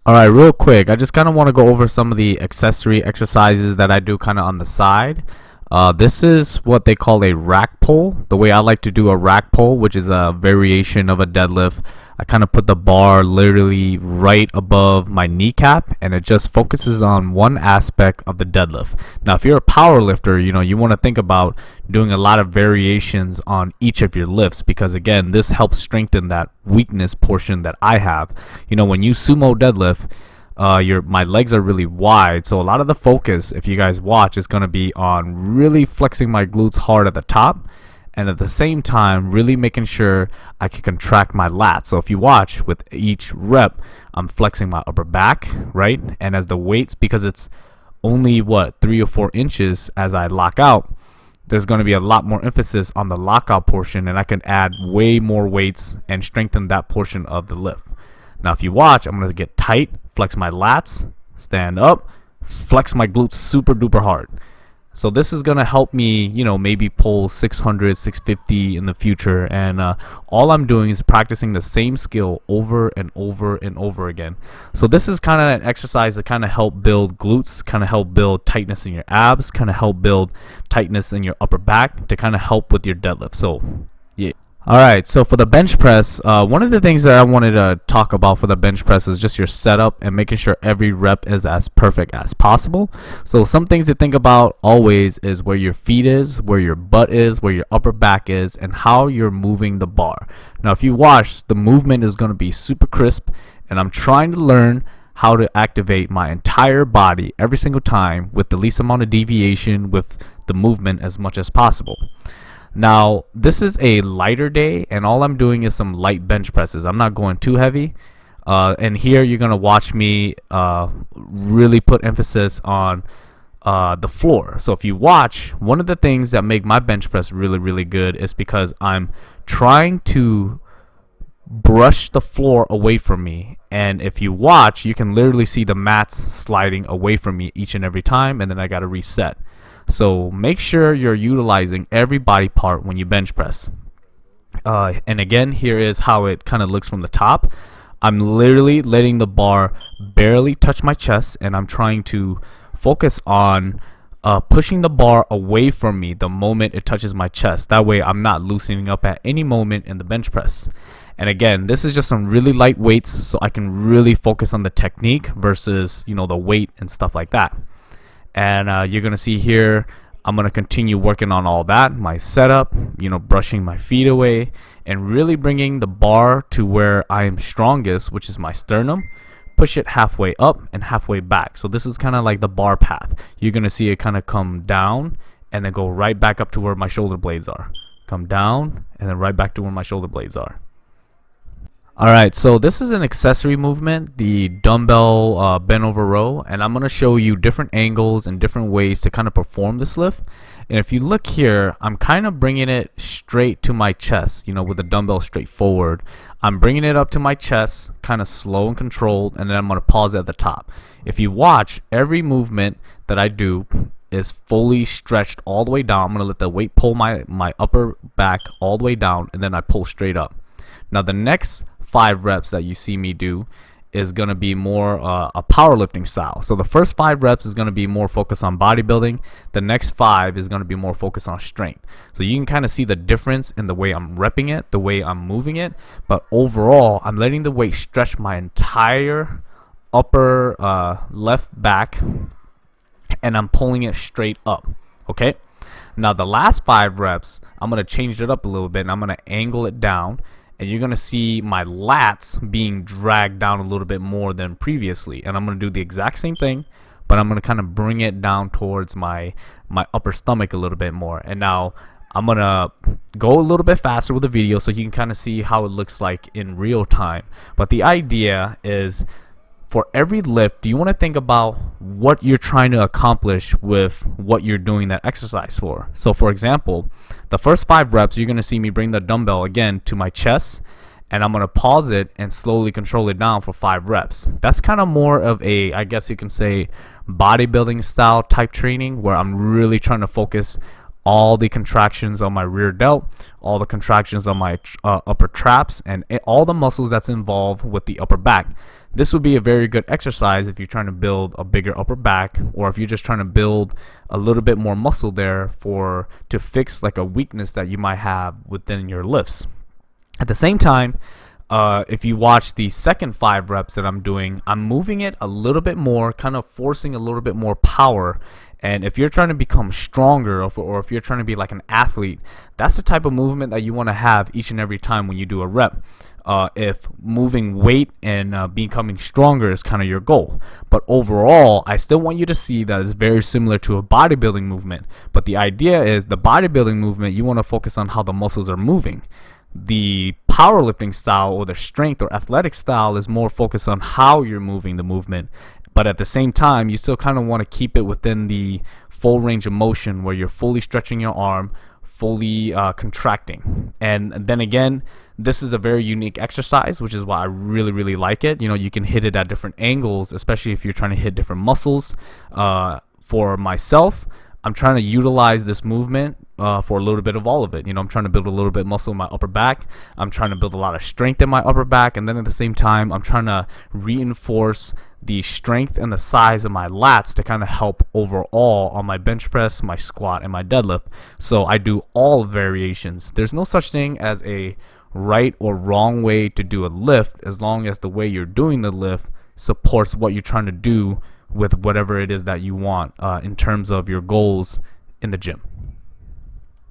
Alright, real quick, I just kind of want to go over some of the accessory exercises that I do kind of on the side. This is what they call a rack pull. The way I like to do a rack pull, which is a variation of a deadlift, I kind of put the bar literally right above my kneecap, and it just focuses on one aspect of the deadlift. Now, if you're a power lifter, you want to think about doing a lot of variations on each of your lifts, because again, this helps strengthen that weakness portion that I have. When you sumo deadlift, my legs are really wide, so a lot of the focus, if you guys watch, is going to be on really flexing my glutes hard at the top, and at the same time really making sure I can contract my lats. So if you watch, with each rep I'm flexing my upper back, right? And as the weights, because it's only 3 or 4 inches as I lock out, there's going to be a lot more emphasis on the lockout portion, and I can add way more weights and strengthen that portion of the lift. Now if you watch, I'm going to get tight, flex my lats, stand up, flex my glutes super duper hard. So this is going to help me, maybe pull 600, 650 in the future. And all I'm doing is practicing the same skill over and over and over again. So this is kind of an exercise that kind of help build glutes, kind of help build tightness in your abs, kind of help build tightness in your upper back to kind of help with your deadlift. So yeah. Alright, so for the bench press, one of the things that I wanted to talk about for the bench press is just your setup and making sure every rep is as perfect as possible. So some things to think about always is where your feet is, where your butt is, where your upper back is, and how you're moving the bar. Now if you watch, the movement is going to be super crisp, and I'm trying to learn how to activate my entire body every single time with the least amount of deviation with the movement as much as possible. Now, this is a lighter day, and all I'm doing is some light bench presses. I'm not going too heavy. And here you're going to watch me really put emphasis on the floor. So if you watch, one of the things that make my bench press really, really good is because I'm trying to brush the floor away from me. And if you watch, you can literally see the mats sliding away from me each and every time, and then I got to reset. So make sure you're utilizing every body part when you bench press. And again, here is how it kind of looks from the top. I'm literally letting the bar barely touch my chest, and I'm trying to focus on pushing the bar away from me the moment it touches my chest. That way I'm not loosening up at any moment in the bench press. And again, this is just some really light weights, so I can really focus on the technique versus the weight and stuff like that. And you're gonna see here, I'm gonna continue working on all that, my setup, brushing my feet away, and really bringing the bar to where I am strongest, which is my sternum. Push it halfway up and halfway back. So this is kind of like the bar path. You're gonna see it kind of come down and then go right back up to where my shoulder blades are. Come down and then right back to where my shoulder blades are. Alright, so this is an accessory movement, the dumbbell bent over row, and I'm going to show you different angles and different ways to kind of perform this lift. And if you look here, I'm kind of bringing it straight to my chest, with the dumbbell straight forward. I'm bringing it up to my chest, kind of slow and controlled, and then I'm going to pause at the top. If you watch, every movement that I do is fully stretched all the way down. I'm going to let the weight pull my upper back all the way down, and then I pull straight up. Now the next 5 reps that you see me do is going to be more a powerlifting style. So the first 5 reps is going to be more focused on bodybuilding. The next 5 is going to be more focused on strength. So you can kind of see the difference in the way I'm repping it, the way I'm moving it. But overall, I'm letting the weight stretch my entire upper left back, and I'm pulling it straight up. Okay. Now the last 5 reps, I'm going to change it up a little bit, and I'm going to angle it down. And you're going to see my lats being dragged down a little bit more than previously. And I'm going to do the exact same thing, but I'm going to kind of bring it down towards my upper stomach a little bit more. And now I'm going to go a little bit faster with the video so you can kind of see how it looks like in real time. But the idea is, for every lift, you want to think about what you're trying to accomplish with what you're doing that exercise for. So for example, the first 5 reps, you're going to see me bring the dumbbell again to my chest, and I'm going to pause it and slowly control it down for 5 reps. That's kind of more of a, I guess you can say, bodybuilding style type training, where I'm really trying to focus all the contractions on my rear delt, all the contractions on my upper traps, and all the muscles that's involved with the upper back. this would be a very good exercise if you're trying to build a bigger upper back, or if you're just trying to build a little bit more muscle there to fix like a weakness that you might have within your lifts. At the same time, if you watch the second 5 reps that I'm doing, I'm moving it a little bit more, kind of forcing a little bit more power. And if you're trying to become stronger, or if you're trying to be like an athlete, that's the type of movement that you want to have each and every time when you do a rep. If moving weight and becoming stronger is kind of your goal. But overall, I still want you to see that it's very similar to a bodybuilding movement. But the idea is the bodybuilding movement, you want to focus on how the muscles are moving. The powerlifting style or the strength or athletic style is more focused on how you're moving the movement. But at the same time, you still kind of want to keep it within the full range of motion where you're fully stretching your arm, fully contracting. And then again, this is a very unique exercise, which is why I really, really like it. You know, you can hit it at different angles, especially if you're trying to hit different muscles. For myself, I'm trying to utilize this movement for a little bit of all of it. You know, I'm trying to build a little bit of muscle in my upper back. I'm trying to build a lot of strength in my upper back. And then at the same time, I'm trying to reinforce the strength and the size of my lats to kind of help overall on my bench press, my squat, and my deadlift. So I do all variations. There's no such thing as a right or wrong way to do a lift, as long as the way you're doing the lift supports what you're trying to do with whatever it is that you want in terms of your goals in the gym.